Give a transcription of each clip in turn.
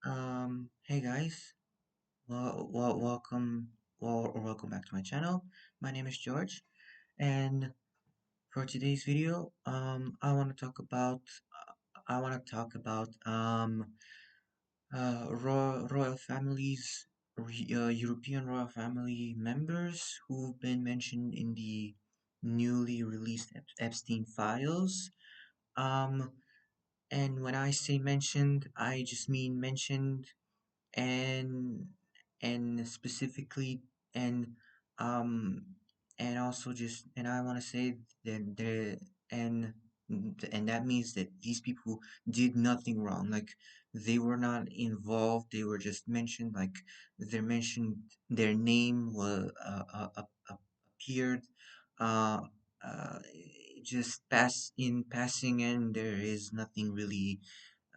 Hey guys, welcome back to my channel. My name is George, and for today's video, I want to talk about royal families, European royal family members who've been mentioned in the newly released Epstein files. Um, and when I say mentioned, I just mean mentioned and specifically and um and also just and I want to say that and and that means that these people did nothing wrong, like they were not involved, they were just mentioned, like they're mentioned, their name was appeared uh uh just passing, and there is nothing really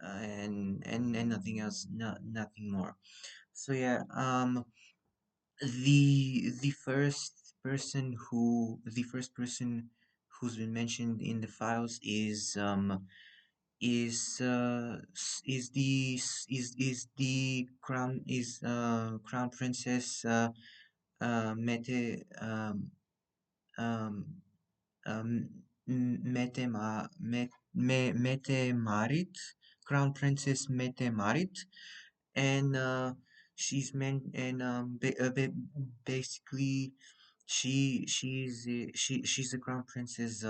and nothing else, nothing more. So yeah, the first person who's been mentioned in the files is the crown princess Mette um um Mette-Marit, Crown Princess Mette-Marit, and she's meant and basically she's the crown princess.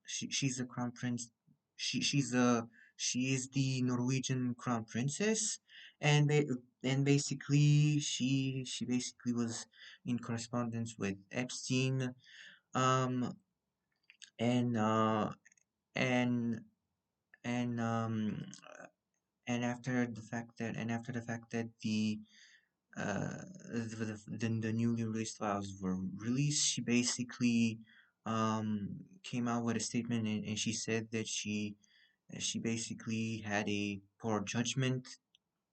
She's the crown prince. She's a she is the Norwegian crown princess, and she basically was in correspondence with Epstein. Um and and and after the fact that the newly released files were released, she basically came out with a statement, and she said that she basically had a poor judgment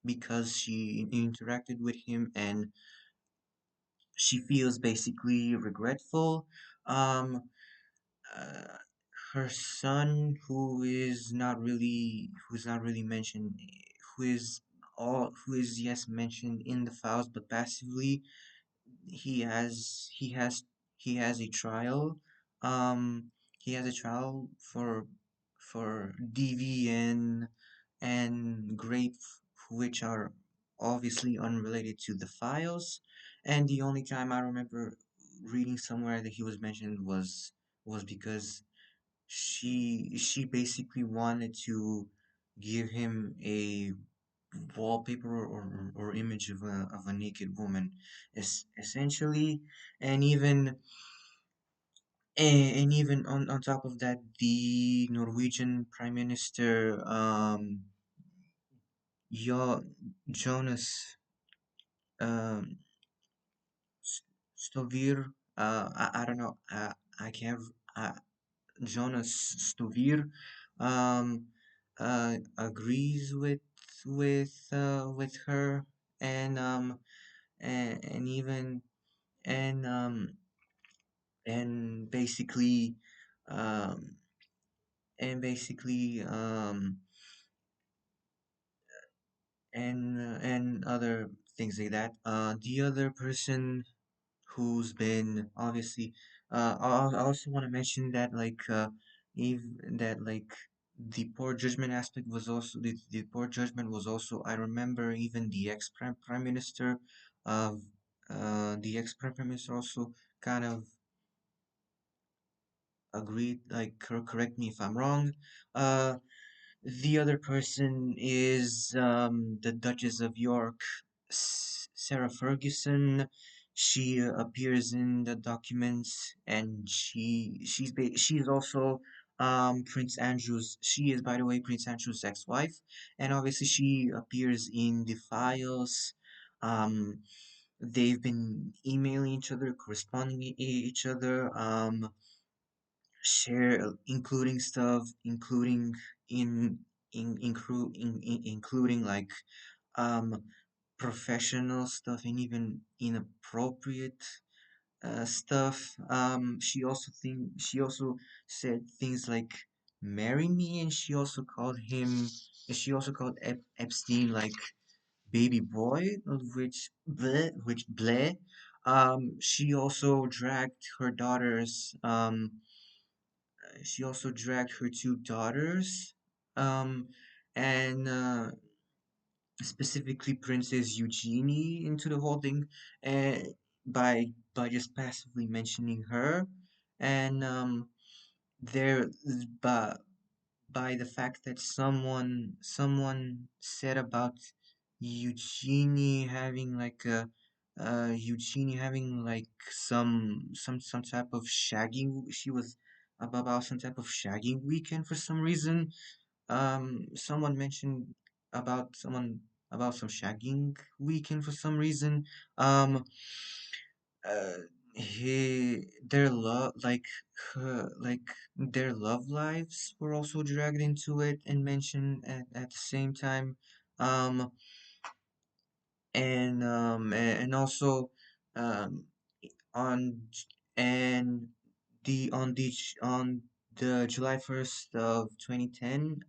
because she interacted with him, and she feels basically regretful. Um, uh, Her son, who's not really mentioned, who is yes mentioned in the files, but passively, he has he has he has a trial. Um, he has a trial for DV and grape, which are obviously unrelated to the files. And the only time I remember reading somewhere that he was mentioned was because she basically wanted to give him a wallpaper or image of a naked woman, essentially. And even on top of that, the Norwegian Prime Minister Jonas um Stovir, I don't know, I can't Jonas Stovir um agrees with her, and and even and and basically um basically and other things like that. The other person who's been obviously I also want to mention that if that like the poor judgment aspect was also the poor judgment was also, I remember, even the ex prime minister of the ex prime minister also kind of agreed, like correct me if I'm wrong. The other person is the Duchess of York, Sarah Ferguson. She appears in the documents, and she's also Prince Andrew's. She is, by the way, Prince Andrew's ex-wife, and obviously she appears in the files. Um, they've been emailing each other, corresponding each other. Share, including stuff, including in including like um professional stuff and even inappropriate stuff. She also said things like marry me, and she also called Epstein, like baby boy, which bleh. She also dragged her daughters. She also dragged her two daughters. Um, and specifically Princess Eugenie into the whole thing, uh, by just passively mentioning her, and there, but by the fact that someone said about Eugenie having like a Eugenie having like some type of shagging. She was about some type of shagging weekend for some reason. Someone mentioned someone about some shagging weekend for some reason. Um, uh, their love, like their love lives were also dragged into it and mentioned at the same time. Um, and also, um, on J- and on the July 1st of 2010,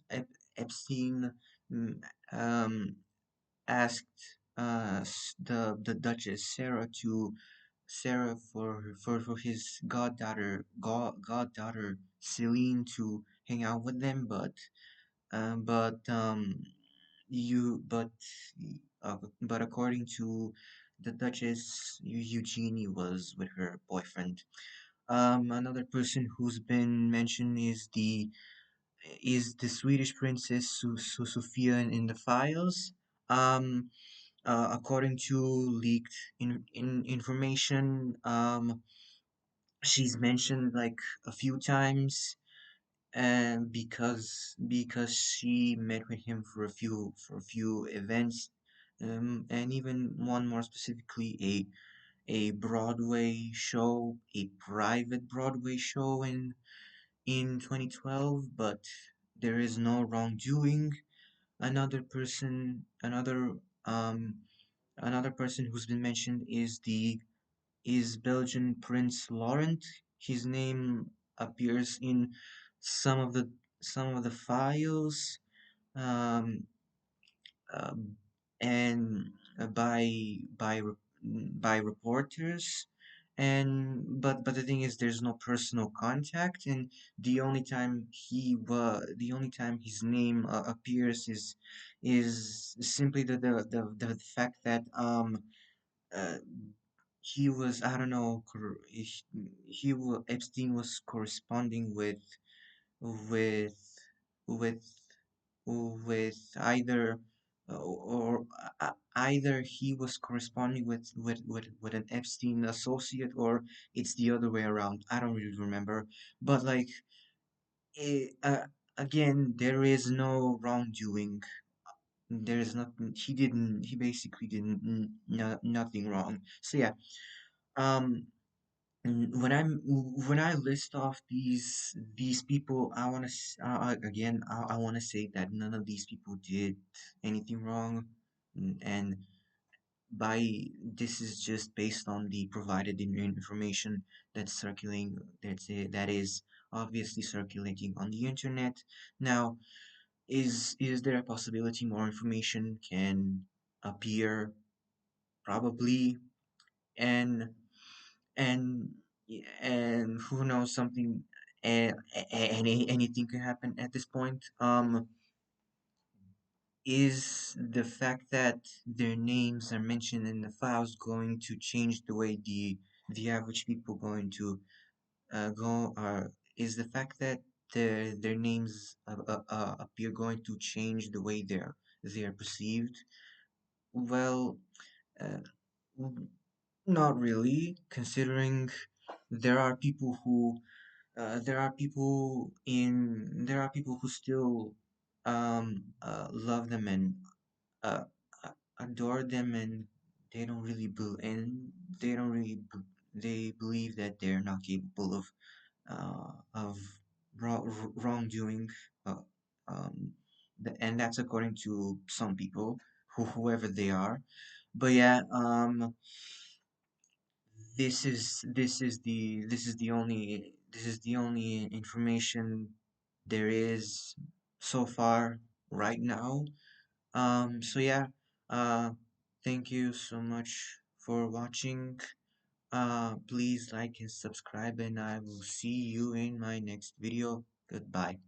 Epstein mm, um, asked the Duchess Sarah for his goddaughter Celine to hang out with them, um, but um, you but according to the Duchess, Eugenie was with her boyfriend. Another person who's been mentioned is the Swedish princess Sofia in the files. Um, According to leaked information, she's mentioned like a few times, and because she met with him for a few events, and even one more specifically, a Broadway show, a private Broadway show in 2012, but there is no wrongdoing. Another person, um, another person who's been mentioned is Belgian Prince Laurent. His name appears in some of the some of the files, um, um, and by reporters, and but the thing is, there's no personal contact, and the only time his name appears is simply the fact that uh, he was, I don't know, Epstein was corresponding with with with either either he was corresponding with an Epstein associate, or it's the other way around. I don't really remember, but like, again, there is no wrongdoing. There's nothing. He basically didn't nothing wrong. So yeah. Um, when I list off these people, I want to again, I want to say that none of these people did anything wrong, and by this is just based on the provided information that's circulating, that is obviously circulating on the internet. Now, is there a possibility more information can appear? Probably. and and and who knows, something, anything could happen at this point. Is the fact that their names are mentioned in the files going to change the way the average people going to go, or is the fact that their names appear going to change the way they're perceived? Well, uh, not really, considering there are people who there are people who still love them and uh, adore them, and they don't really they don't really they believe that they're not capable of wrongdoing, uh, um and that's according to some people, whoever they are. But yeah, this is the only information there is so far right now. So yeah, Uh, Thank you so much for watching. Please like and subscribe, and I will see you in my next video. Goodbye.